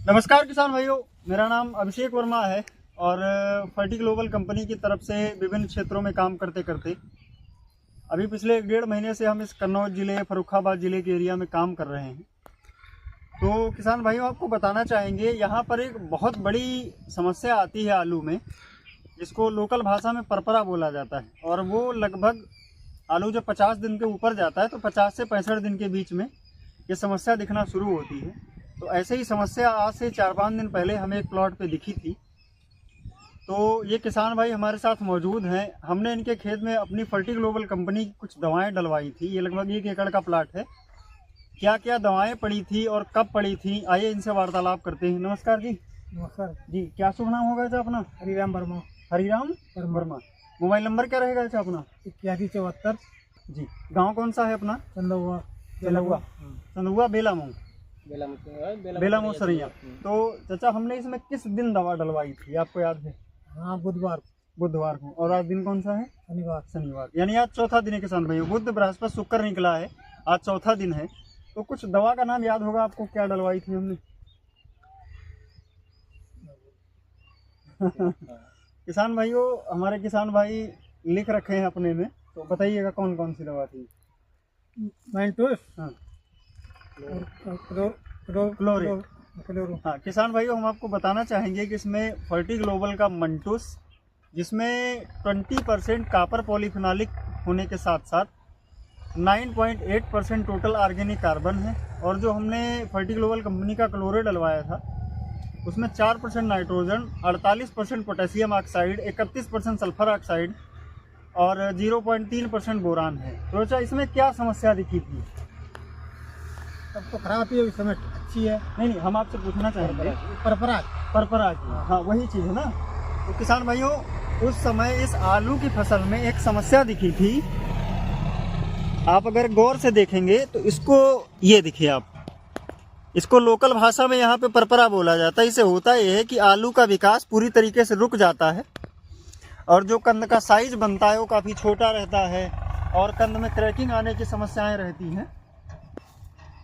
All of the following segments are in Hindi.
नमस्कार किसान भाइयों, मेरा नाम अभिषेक वर्मा है और फर्टी ग्लोबल कंपनी की तरफ से विभिन्न क्षेत्रों में काम करते करते अभी पिछले 1-1.5 महीने से हम इस कन्नौज ज़िले फर्रुखाबाद ज़िले के एरिया में काम कर रहे हैं। तो किसान भाइयों, आपको बताना चाहेंगे, यहाँ पर एक बहुत बड़ी समस्या आती है आलू में, जिसको लोकल भाषा में परपरा बोला जाता है। और वो लगभग आलू जब 50 दिन के ऊपर जाता है तो 50 से 65 दिन के बीच में ये समस्या दिखना शुरू होती है। तो ऐसे ही समस्या आज से 4-5 दिन पहले हमें एक प्लॉट पे दिखी थी। तो ये किसान भाई हमारे साथ मौजूद हैं। हमने इनके खेत में अपनी फर्टी ग्लोबल कंपनी की कुछ दवाएं डलवाई थी। ये लगभग 1 एकड़ का प्लाट है। क्या क्या दवाएं पड़ी थी और कब पड़ी थी, आइए इनसे वार्तालाप करते हैं। नमस्कार जी। नमस्कार जी, क्या शुभ नाम होगा इसे अपना? हरिराम वर्मा। हरिराम वर्मा। मोबाइल नंबर क्या रहेगा इसे अपना? 8174 जी। गाँव कौन सा है अपना? चंदौआ चंदौआ बेलामऊ सरैया। तो चाचा, हमने इसमें किस दिन दवा डलवाई थी, आपको याद है? हाँ, बुधवार को। और आज दिन कौन सा है? शनिवार। यानी आज चौथा दिन है किसान भाइयों। बुध, बृहस्पति, शुक्र निकला है, आज चौथा दिन है। तो कुछ दवा का नाम याद होगा आपको, क्या डलवाई थी हमने? किसान भाइयों, हमारे किसान भाई लिख रखे हैं अपने में, तो बताइएगा कौन कौन सी दवा थी? मैंटूस। हाँ, क्लोरो। हाँ किसान भाइयों, हम आपको बताना चाहेंगे कि इसमें फर्टी ग्लोबल का मंटूस, जिसमें 20% कापर पॉलीफिनॉलिक होने के साथ साथ 9.8% टोटल ऑर्गेनिक कार्बन है। और जो हमने फर्टी ग्लोबल कंपनी का क्लोरे डलवाया था, उसमें 4% nitrogen, 48% potassium oxide, 31% sulphur oxide और 0.3% बोरान है। तो अच्छा, इसमें क्या समस्या दिखी थी? तब तो खराब ही है, इस समय अच्छी है। नहीं, हम आपसे पूछना चाहेंगे परपरा की। हाँ, वही चीज़ है ना। तो किसान भाइयों, उस समय इस आलू की फसल में एक समस्या दिखी थी। आप अगर गौर से देखेंगे तो इसको, ये देखिए आप, इसको लोकल भाषा में यहाँ पे परपरा बोला जाता है। इसे होता यह है कि आलू का विकास पूरी तरीके से रुक जाता है और जो कंद का साइज बनता है वो काफ़ी छोटा रहता है और कंद में क्रैकिंग आने की समस्याएं रहती हैं।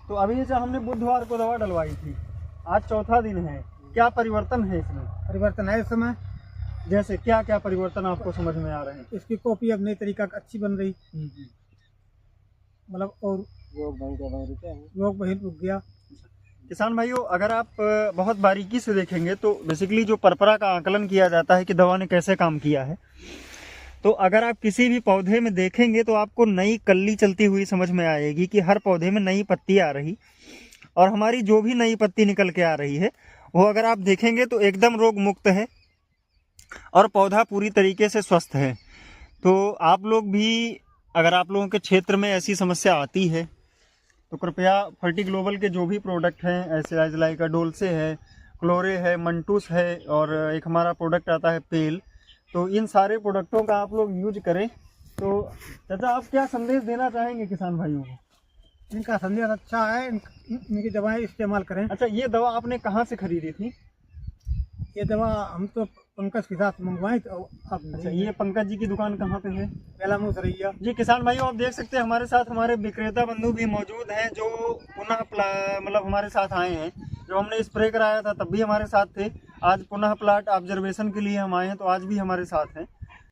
तो अभी जैसे हमने बुधवार को दवा डलवाई थी, आज चौथा दिन है। क्या परिवर्तन है इसमें? परिवर्तन है इस समय। जैसे क्या क्या परिवर्तन आपको समझ में आ रहे हैं? इसकी कॉपी अब नई तरीका अच्छी बन रही, मतलब, और रोग बहिर रुक गया। किसान भाइयों, अगर आप बहुत बारीकी से देखेंगे तो बेसिकली जो परपरा का आकलन किया जाता है कि दवा ने कैसे काम किया है, तो अगर आप किसी भी पौधे में देखेंगे तो आपको नई कल्ली चलती हुई समझ में आएगी कि हर पौधे में नई पत्ती आ रही, और हमारी जो भी नई पत्ती निकल के आ रही है वो अगर आप देखेंगे तो एकदम रोग मुक्त है और पौधा पूरी तरीके से स्वस्थ है। तो आप लोग भी, अगर आप लोगों के क्षेत्र में ऐसी समस्या आती है तो कृपया फर्टी ग्लोबल के जो भी प्रोडक्ट हैं, ऐसे लाइक डोलसे है, क्लोरे है, मंटूस है और एक हमारा प्रोडक्ट आता है पेल, तो इन सारे प्रोडक्टों का आप लोग यूज करें। तो चाचा, आप क्या संदेश देना चाहेंगे किसान भाइयों को? इनका संदेश अच्छा है, इनकी दवाएं इस्तेमाल करें। अच्छा, ये दवा आपने कहाँ से खरीदी थी? ये दवा हम तो पंकज के साथ मंगवाई तो अच्छा, ये पंकज जी की दुकान कहाँ पे है? बेलामऊ सरैया। जी किसान भाइयों, आप देख सकते हैं हमारे साथ हमारे विक्रेता बंधु भी मौजूद हैं, जो पुनः मतलब हमारे साथ आए हैं। जो हमने स्प्रे कराया था तब भी हमारे साथ थे, आज पुनः प्लाट ऑब्जर्वेशन के लिए हम आए हैं, तो आज भी हमारे साथ हैं।